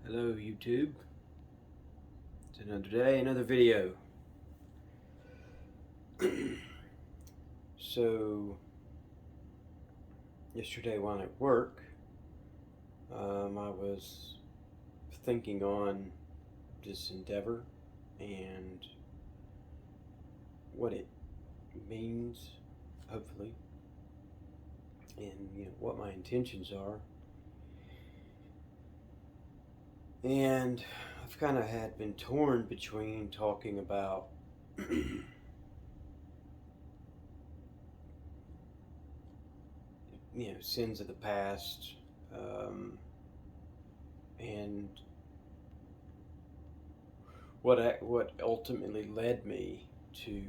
Hello YouTube. It's another day, another video. So yesterday while at work, I was thinking on this endeavor and what it means, hopefully, and what my intentions are. And I've kind of had been torn between talking about sins of the past, and what ultimately led me to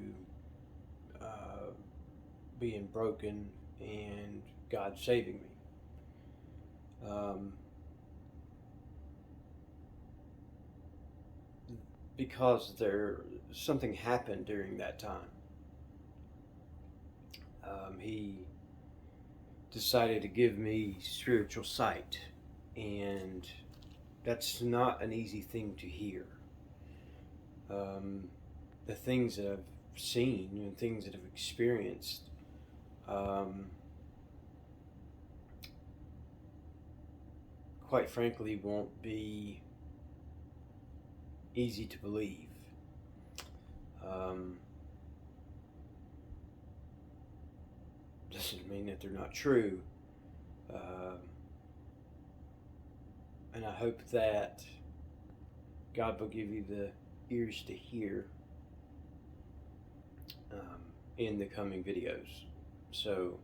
being broken and God saving me. Because something happened during that time. He decided to give me spiritual sight, and that's not an easy thing to hear. The things that I've seen and things that I've experienced, quite frankly, won't be easy to believe. Doesn't mean that they're not true. And I hope that God will give you the ears to hear in the coming videos. So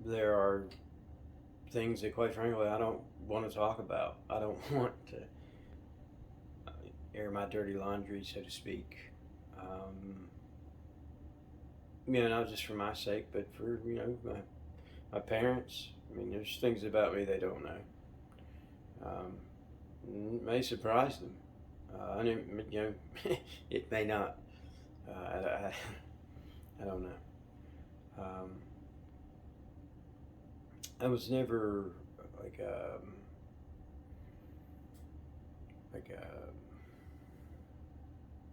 there are things that, quite frankly, I don't want to talk about. I don't want to air my dirty laundry, so to speak. Not just for my sake, but for my parents. There's things about me they don't know. It may surprise them. It may not. I don't know. I was never like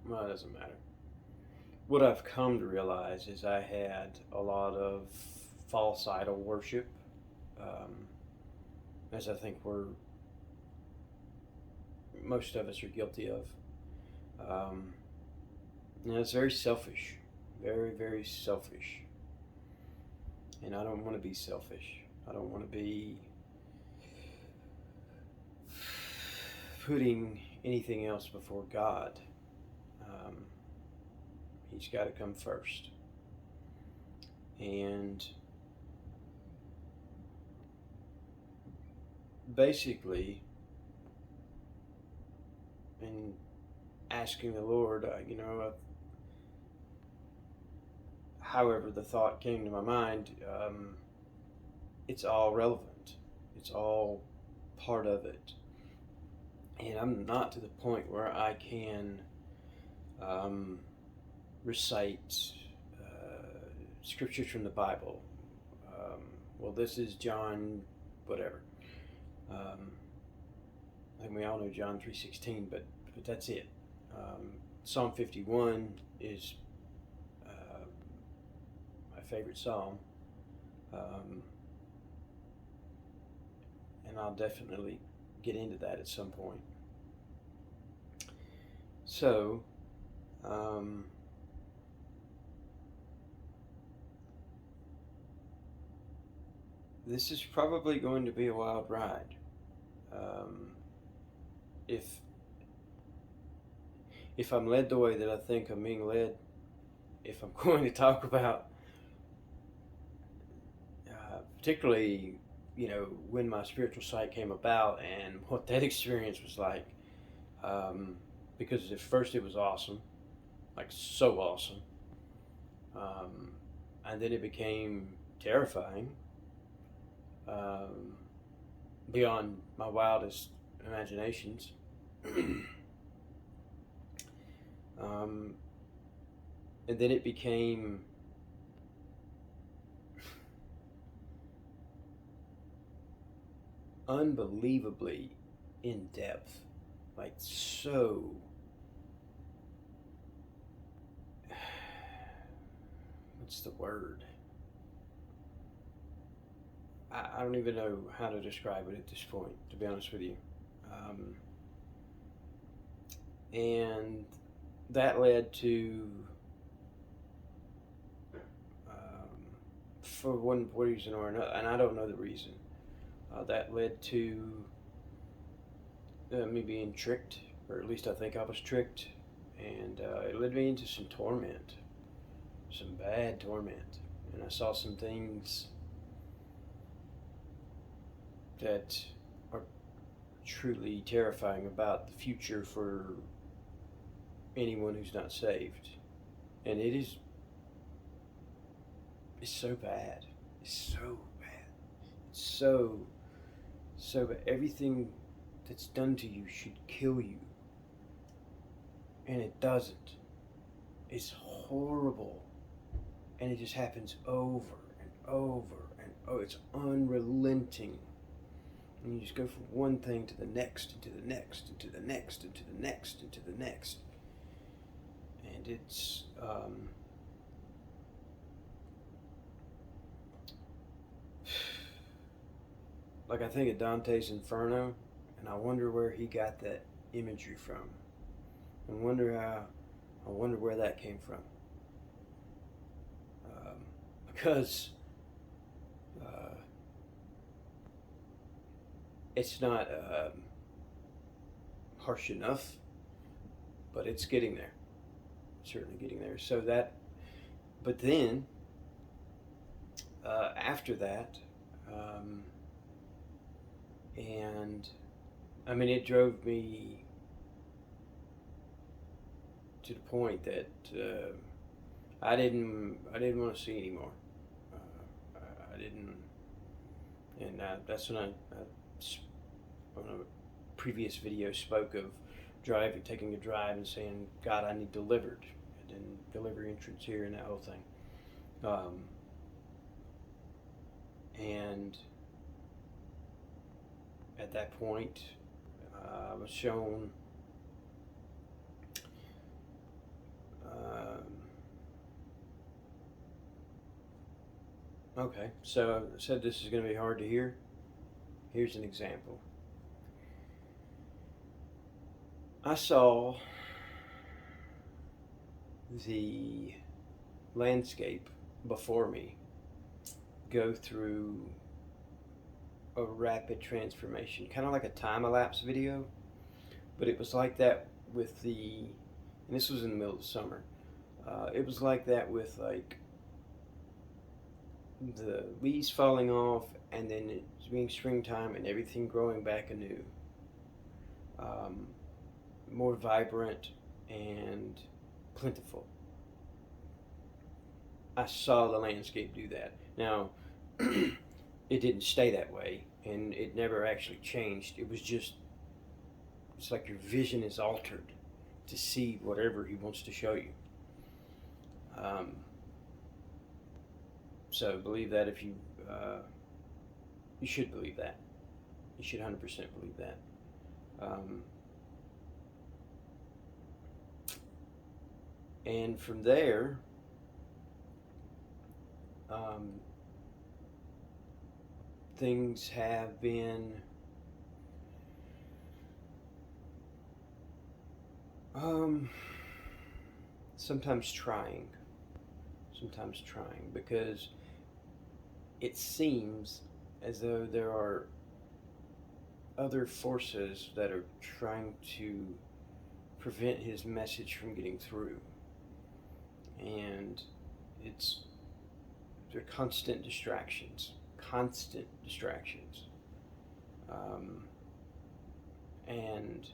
well, it doesn't matter. What I've come to realize is I had a lot of false idol worship, as I think most of us are guilty of. And it's very selfish, very, very selfish. And I don't want to be selfish. I don't want to be putting anything else before God. He's got to come first. And basically, in asking the Lord, however the thought came to my mind, it's all relevant. It's all part of it. And I'm not to the point where I can recite scriptures from the Bible. Well, this is John, whatever. I think we all know John 3:16, but that's it. Psalm 51 is my favorite psalm, and I'll definitely get into that at some point. So, this is probably going to be a wild ride. If I'm led the way that I think I'm being led, if I'm going to talk about, particularly, when my spiritual sight came about and what that experience was like, because at first it was awesome, like so awesome, and then it became terrifying, beyond my wildest imaginations. And then it became unbelievably in depth, like so. What's the word? I don't even know how to describe it at this point, to be honest with you. Um, and that led to, for one reason or another, and I don't know the reason, that led to me being tricked, or at least I think I was tricked, and it led me into some torment, some bad torment. And I saw some things that are truly terrifying about the future for anyone who's not saved. And it's so bad. It's so bad. It's so bad. Everything that's done to you should kill you. And it doesn't. It's horrible. And it just happens over and over and oh, it's unrelenting. And you just go from one thing to the next, and to the next, and to the next, and to the next, and to the next. And it's like I think of Dante's Inferno, and I wonder where he got that imagery from. I wonder where that came from. Because it's not harsh enough, but it's getting there. Certainly getting there. So that, but then after that, and I mean, it drove me to the point that I didn't want to see anymore. I didn't, and that's when I on a previous video spoke of taking a drive and saying, God, I need delivered, and then delivery entrance here and that whole thing. And at that point, I was shown okay, so I said this is going to be hard to hear. Here's an example. I saw the landscape before me go through a rapid transformation, kind of like a time-elapse video, but it was like that with and this was in the middle of summer, it was like that with like the leaves falling off and then it being springtime and everything growing back anew, more vibrant and plentiful. I saw the landscape do that. Now, it didn't stay that way, and it never actually changed. It was just, it's like your vision is altered to see whatever he wants to show you. So believe that if you should believe that. You should 100% believe that. And from there, things have been sometimes trying because it seems as though there are other forces that are trying to prevent his message from getting through, and they're constant distractions, and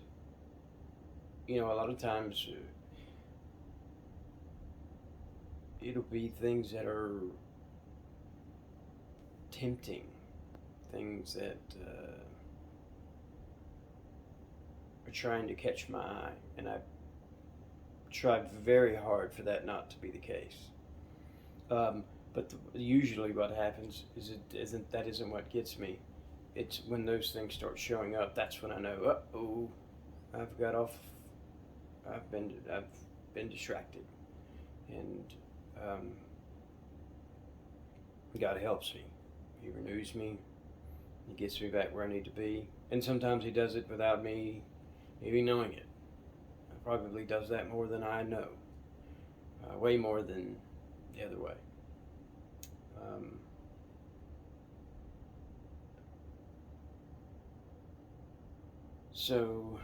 you know, a lot of times it'll be things that are tempting, things that are trying to catch my eye, and I've tried very hard for that not to be the case. But usually what happens is that isn't what gets me. it's when those things start showing up, that's when I know, oh, I've got off. I've been distracted, and God helps me. He renews me. He gets me back where I need to be, and sometimes He does it without me even knowing it. Probably does that more than I know, way more than the other way. So,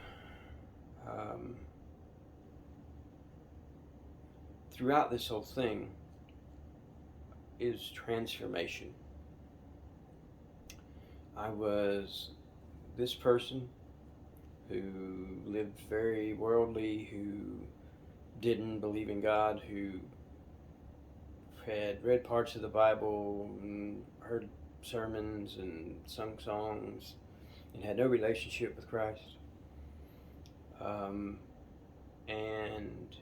throughout this whole thing is transformation. I was this person who lived very worldly, who didn't believe in God, who had read parts of the Bible and heard sermons and sung songs and had no relationship with Christ. And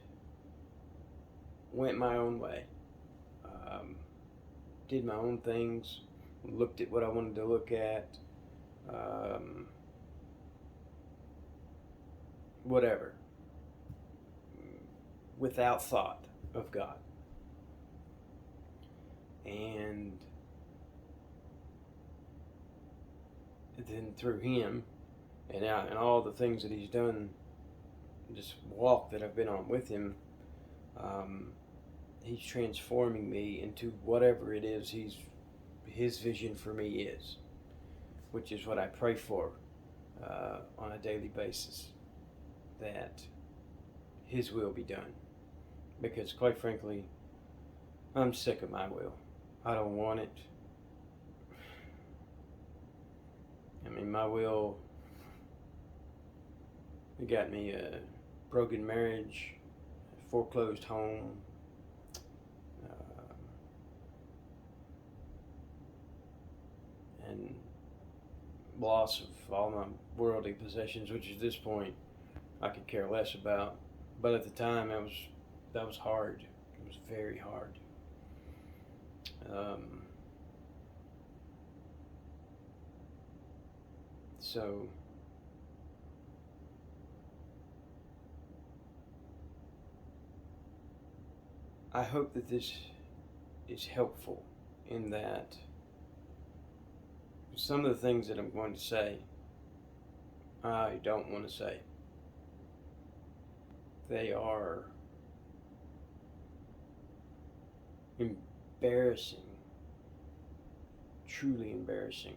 went my own way. Did my own things, looked at what I wanted to look at, whatever, without thought of God. And then through Him and all the things that He's done, this walk that I've been on with Him, He's transforming me into whatever it is His vision for me is, which is what I pray for on a daily basis, that His will be done. Because quite frankly, I'm sick of my will. I don't want it. I mean, my will, it got me a broken marriage, a foreclosed home, and loss of all my worldly possessions, which at this point I could care less about. But at the time, that was hard. It was very hard. So I hope that this is helpful in that some of the things that I'm going to say, I don't want to say. They are embarrassing, truly embarrassing.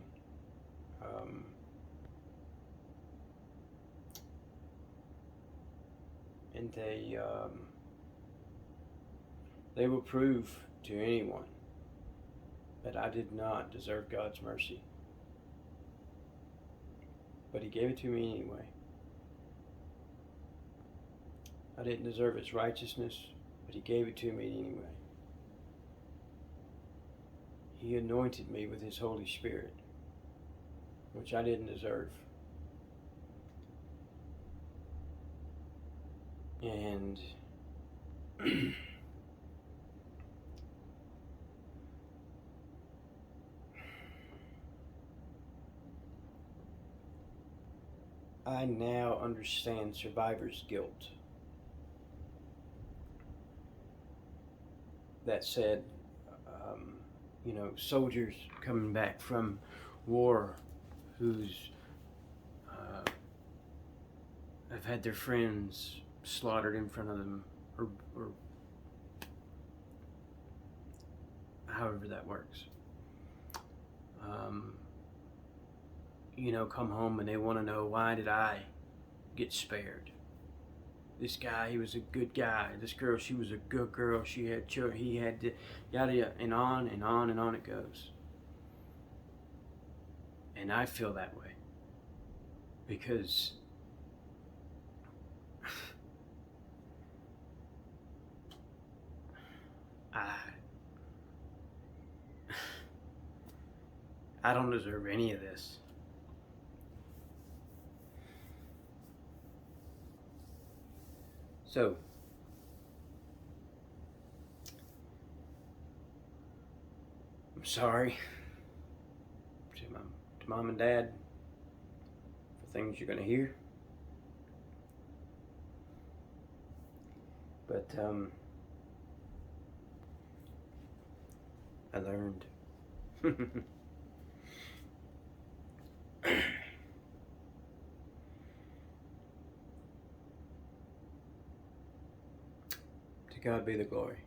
And they will prove to anyone that I did not deserve God's mercy. But He gave it to me anyway. I didn't deserve His righteousness, but He gave it to me anyway. He anointed me with His Holy Spirit, which I didn't deserve. And I now understand survivor's guilt. That said, soldiers coming back from war who's have had their friends slaughtered in front of them, or however that works. Come home and they want to know, why did I get spared? This guy, he was a good guy. This girl, she was a good girl. She had children. He had to, yada, and on and on and on it goes. And I feel that way because I don't deserve any of this. So, I'm sorry to to mom and dad for things you're going to hear. But I learned. To God be the glory.